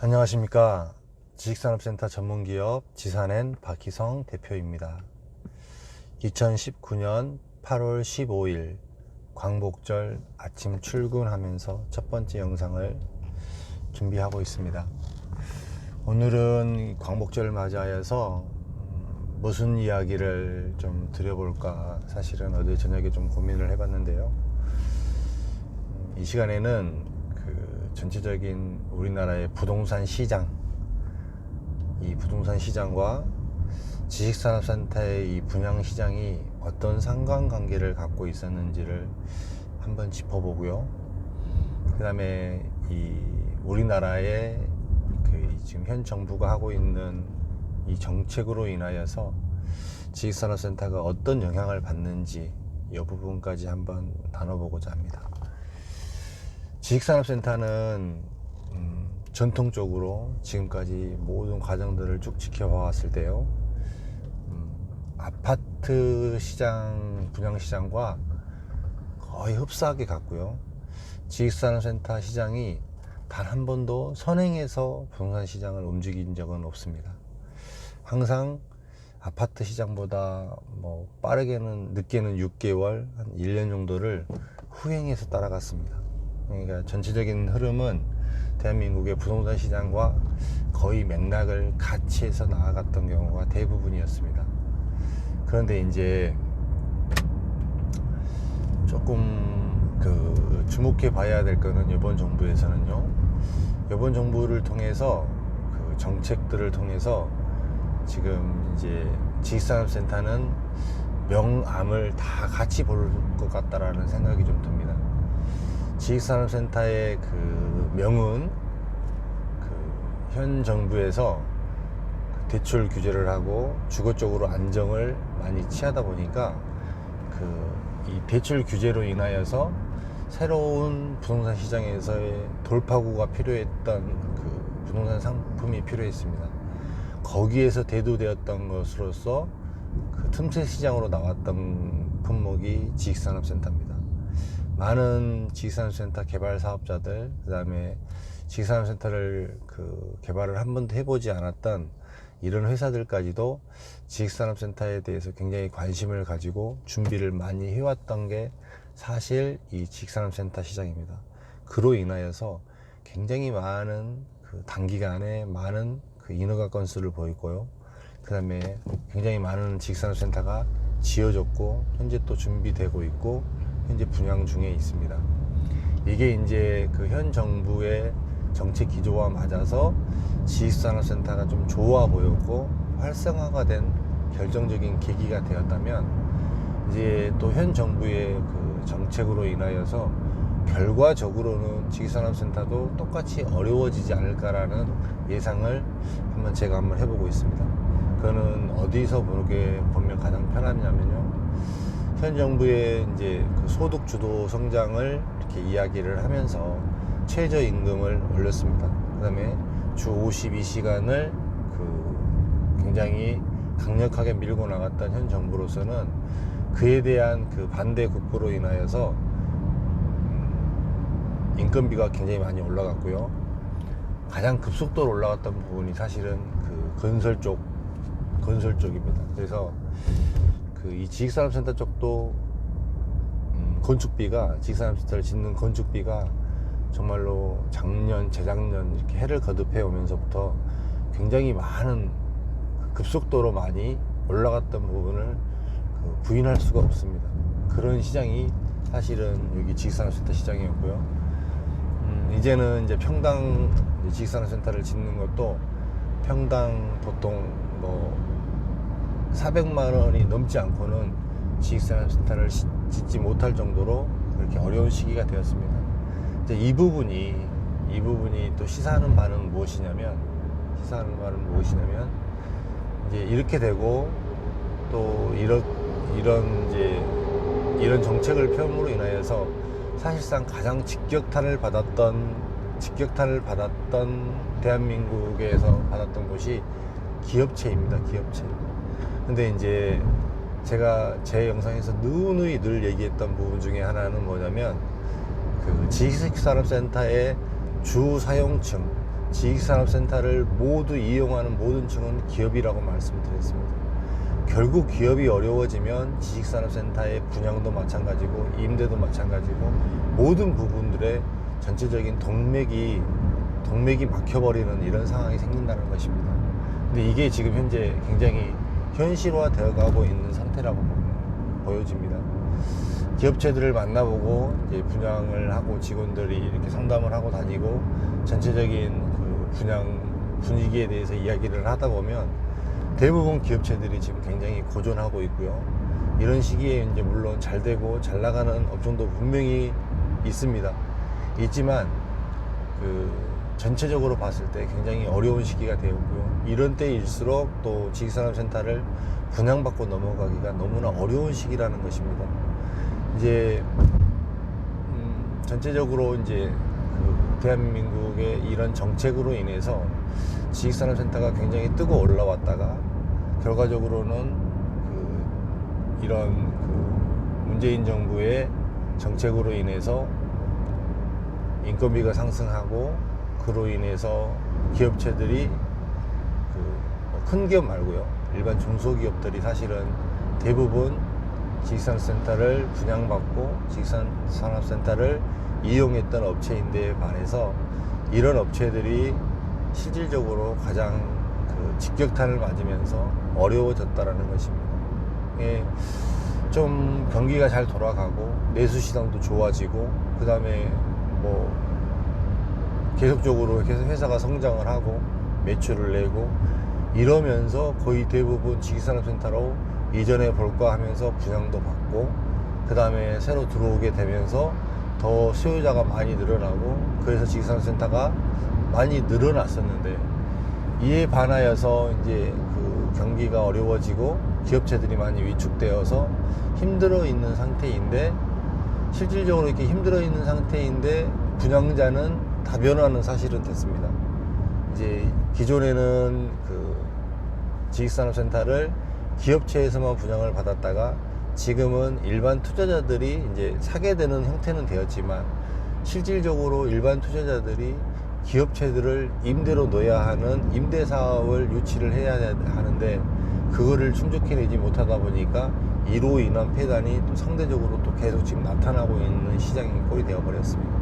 안녕하십니까. 지식산업센터 전문기업 지산엔 박희성 대표입니다. 2019년 8월 15일 광복절 아침 출근하면서 첫 번째 영상을 준비하고 있습니다. 오늘은 광복절을 맞이하여서 무슨 이야기를 좀 드려볼까 사실은 어제 저녁에 좀 고민을 해봤는데요. 이 시간에는 전체적인 우리나라의 부동산 시장, 이 부동산 시장과 지식산업센터의 이 분양시장이 어떤 상관관계를 갖고 있었는지를 한번 짚어보고요. 그 다음에 이 우리나라의 지금 현 정부가 하고 있는 이 정책으로 인하여서 지식산업센터가 어떤 영향을 받는지 이 부분까지 한번 나눠보고자 합니다. 지식산업센터는 전통적으로 지금까지 모든 과정들을 쭉 지켜봐왔을 때요, 아파트 시장, 분양시장과 거의 흡사하게 갔고요. 지식산업센터 시장이 단 한 번도 선행해서 부동산 시장을 움직인 적은 없습니다. 항상 아파트 시장보다 빠르게는 늦게는 6개월, 한 1년 정도를 후행해서 따라갔습니다. 그러니까 전체적인 흐름은 대한민국의 부동산 시장과 거의 맥락을 같이 해서 나아갔던 경우가 대부분이었습니다. 그런데 이제 조금 주목해 봐야 될 거는 이번 정부에서는요, 이번 정부를 통해서 정책들을 통해서 지금 이제 지식산업센터는 명암을 다 같이 볼 것 같다라는 생각이 좀 듭니다. 지식산업센터의 명은 현 정부에서 대출 규제를 하고 주거 쪽으로 안정을 많이 취하다 보니까 이 대출 규제로 인하여서 새로운 부동산 시장에서의 돌파구가 필요했던 부동산 상품이 필요했습니다. 거기에서 대두되었던 것으로서 틈새 시장으로 나왔던 품목이 지식산업센터입니다. 많은 지식산업센터 개발 사업자들, 그 다음에 지식산업센터를 개발을 한 번도 해보지 않았던 이런 회사들까지도 지식산업센터에 대해서 굉장히 관심을 가지고 준비를 많이 해왔던 게 사실 이 지식산업센터 시장입니다. 그로 인하여서 굉장히 많은 단기간에 많은 인허가 건수를 보이고요. 그 다음에 굉장히 많은 지식산업센터가 지어졌고 현재 또 준비되고 있고 현재 분양 중에 있습니다. 이게 이제 현 정부의 정책 기조와 맞아서 지식산업센터가 좀 좋아 보였고 활성화가 된 결정적인 계기가 되었다면, 이제 또 현 정부의 정책으로 인하여서 결과적으로는 지식산업센터도 똑같이 어려워지지 않을까라는 예상을 제가 한번 해보고 있습니다. 그거는 어디서 보면 가장 편하냐면요, 현 정부의 이제 소득 주도 성장을 이렇게 이야기를 하면서 최저임금을 올렸습니다. 그 다음에 주 52시간을 굉장히 강력하게 밀고 나갔던 현 정부로서는 그에 대한 반대 국부로 인하여서 인건비가 굉장히 많이 올라갔고요. 가장 급속도로 올라갔던 부분이 사실은 건설 쪽입니다. 그래서 이 지식산업센터 쪽도 건축비가, 지식산업센터를 짓는 건축비가 정말로 작년, 재작년 이렇게 해를 거듭해 오면서부터 굉장히 많은 급속도로 많이 올라갔던 부분을 부인할 수가 없습니다. 그런 시장이 사실은 여기 지식산업센터 시장이었고요. 이제는 이제 평당 지식산업센터를 짓는 것도 평당 보통 400만 원이 넘지 않고는 지식산업센터를 짓지 못할 정도로 그렇게 어려운 시기가 되었습니다. 이제 이 부분이 또 시사하는 바는 무엇이냐면 이제 이렇게 되고 또 이런 정책을 펴므로 인하여서 사실상 가장 직격탄을 받았던 대한민국에서 받았던 곳이 기업체입니다. 기업체. 근데 이제 제가 제 영상에서 누누이 늘 얘기했던 부분 중에 하나는 뭐냐면 지식산업센터의 주 사용층, 지식산업센터를 모두 이용하는 모든 층은 기업이라고 말씀드렸습니다. 결국 기업이 어려워지면 지식산업센터의 분양도 마찬가지고 임대도 마찬가지고 모든 부분들의 전체적인 동맥이 막혀버리는 이런 상황이 생긴다는 것입니다. 근데 이게 지금 현재 굉장히 현실화 되어가고 있는 상태라고 보여집니다. 기업체들을 만나보고 이제 분양을 하고 직원들이 이렇게 상담을 하고 다니고 전체적인 그 분양 분위기에 대해서 이야기를 하다 보면 대부분 기업체들이 지금 굉장히 고전하고 있고요. 이런 시기에 이제 물론 잘 되고 잘 나가는 업종도 분명히 있습니다. 있지만 그 전체적으로 봤을 때 굉장히 어려운 시기가 되었고요. 이런 때일수록 또 지식산업센터를 분양받고 넘어가기가 너무나 어려운 시기라는 것입니다. 이제 전체적으로 이제 그 대한민국의 이런 정책으로 인해서 지식산업센터가 굉장히 뜨고 올라왔다가 결과적으로는 이런 문재인 정부의 정책으로 인해서 인건비가 상승하고 그로 인해서 기업체들이 큰 기업 말고요, 일반 중소기업들이 사실은 대부분 지식산업센터를 분양받고 지식산업센터를 이용했던 업체인데 반해서 이런 업체들이 실질적으로 가장 직격탄을 맞으면서 어려워졌다라는 것입니다. 예, 좀 경기가 잘 돌아가고 내수시장도 좋아지고 그 다음에 뭐 계속적으로 계속 회사가 성장을 하고 매출을 내고 이러면서 거의 대부분 지식산업센터로 이전에 볼까 하면서 분양도 받고 그 다음에 새로 들어오게 되면서 더 수요자가 많이 늘어나고 그래서 지식산업센터가 많이 늘어났었는데 이에 반하여서 이제 그 경기가 어려워지고 기업체들이 많이 위축되어서 힘들어 있는 상태인데 실질적으로 이렇게 힘들어 있는 상태인데 분양자는 다변화는 사실은 됐습니다. 이제 기존에는 그 지식산업센터를 기업체에서만 분양을 받았다가 지금은 일반 투자자들이 이제 사게 되는 형태는 되었지만 실질적으로 일반 투자자들이 기업체들을 임대로 넣어야 하는 임대사업을 유치를 해야 하는데 그거를 충족해내지 못하다 보니까 이로 인한 폐단이 또 상대적으로 또 계속 지금 나타나고 있는 시장이 꼴이 되어버렸습니다.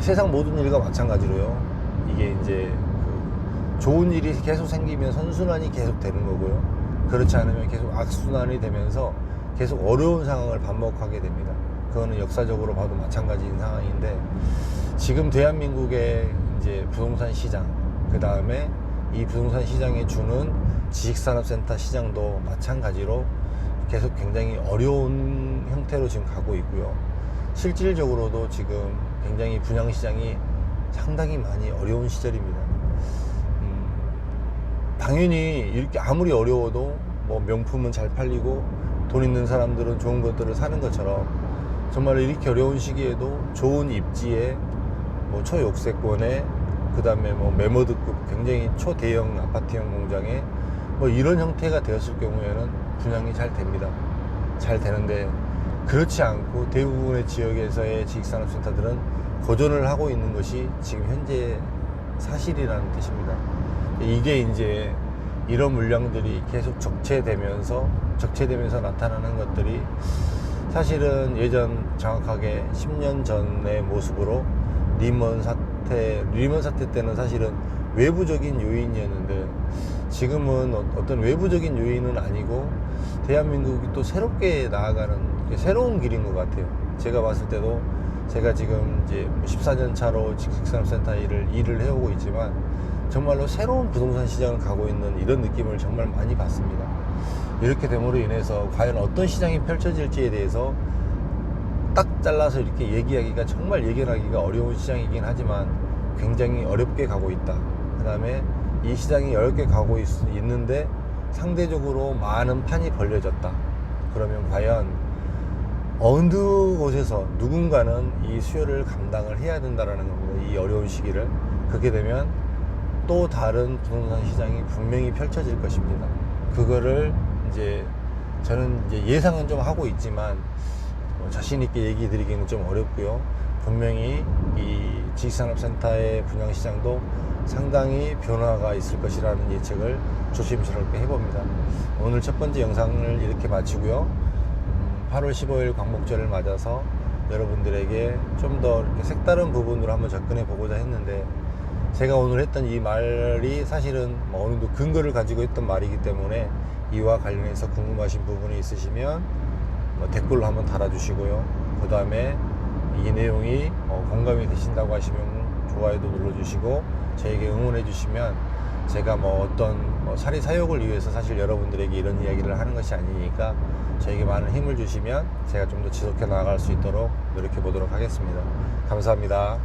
세상 모든 일과 마찬가지로요. 이게 이제 좋은 일이 계속 생기면 선순환이 계속 되는 거고요. 그렇지 않으면 계속 악순환이 되면서 계속 어려운 상황을 반복하게 됩니다. 그거는 역사적으로 봐도 마찬가지인 상황인데 지금 대한민국의 이제 부동산 시장, 그 다음에 이 부동산 시장에 주는 지식산업센터 시장도 마찬가지로 계속 굉장히 어려운 형태로 지금 가고 있고요. 실질적으로도 지금 굉장히 분양시장이 상당히 많이 어려운 시절입니다. 당연히 이렇게 아무리 어려워도 뭐 명품은 잘 팔리고 돈 있는 사람들은 좋은 것들을 사는 것처럼 정말 이렇게 어려운 시기에도 좋은 입지에 뭐 초역세권에 그 다음에 뭐 매머드급 굉장히 초대형 아파트형 공장에 뭐 이런 형태가 되었을 경우에는 분양이 잘 됩니다. 잘 되는데 그렇지 않고 대부분의 지역에서의 지식산업센터들은 고전을 하고 있는 것이 지금 현재 사실이라는 뜻입니다. 이게 이제 이런 물량들이 계속 적체되면서 나타나는 것들이 사실은 예전 정확하게 10년 전의 모습으로 리먼 사태 때는 사실은 외부적인 요인이었는데 지금은 어떤 외부적인 요인은 아니고 대한민국이 또 새롭게 나아가는 새로운 길인 것 같아요. 제가 봤을 때도 제가 지금 이제 14년 차로 지식산업센터 일을 해오고 있지만 정말로 새로운 부동산 시장을 가고 있는 이런 느낌을 정말 많이 받습니다. 이렇게 됨으로 인해서 과연 어떤 시장이 펼쳐질지에 대해서 딱 잘라서 이렇게 얘기하기가 정말 예견하기가 어려운 시장이긴 하지만 굉장히 어렵게 가고 있다. 그 다음에 이 시장이 어렵게 가고 있는데 상대적으로 많은 판이 벌려졌다. 그러면 과연 어느 곳에서 누군가는 이 수요를 감당을 해야 된다라는 겁니다. 이 어려운 시기를. 그렇게 되면 또 다른 부동산 시장이 분명히 펼쳐질 것입니다. 그거를 이제 저는 이제 예상은 좀 하고 있지만 자신 있게 얘기 드리기는 좀 어렵고요. 분명히 이 지식산업센터의 분양시장도 상당히 변화가 있을 것이라는 예측을 조심스럽게 해봅니다. 오늘 첫 번째 영상을 이렇게 마치고요. 8월 15일 광복절을 맞아서 여러분들에게 좀 더 이렇게 색다른 부분으로 한번 접근해 보고자 했는데, 제가 오늘 했던 이 말이 사실은 어느 정도 근거를 가지고 했던 말이기 때문에 이와 관련해서 궁금하신 부분이 있으시면 댓글로 한번 달아주시고요. 그 다음에 이 내용이 공감이 되신다고 하시면 좋아요도 눌러주시고 저에게 응원해 주시면, 제가 어떤 사리 사욕을 위해서 사실 여러분들에게 이런 이야기를 하는 것이 아니니까 저에게 많은 힘을 주시면 제가 좀 더 지속해 나갈 수 있도록 노력해 보도록 하겠습니다. 감사합니다.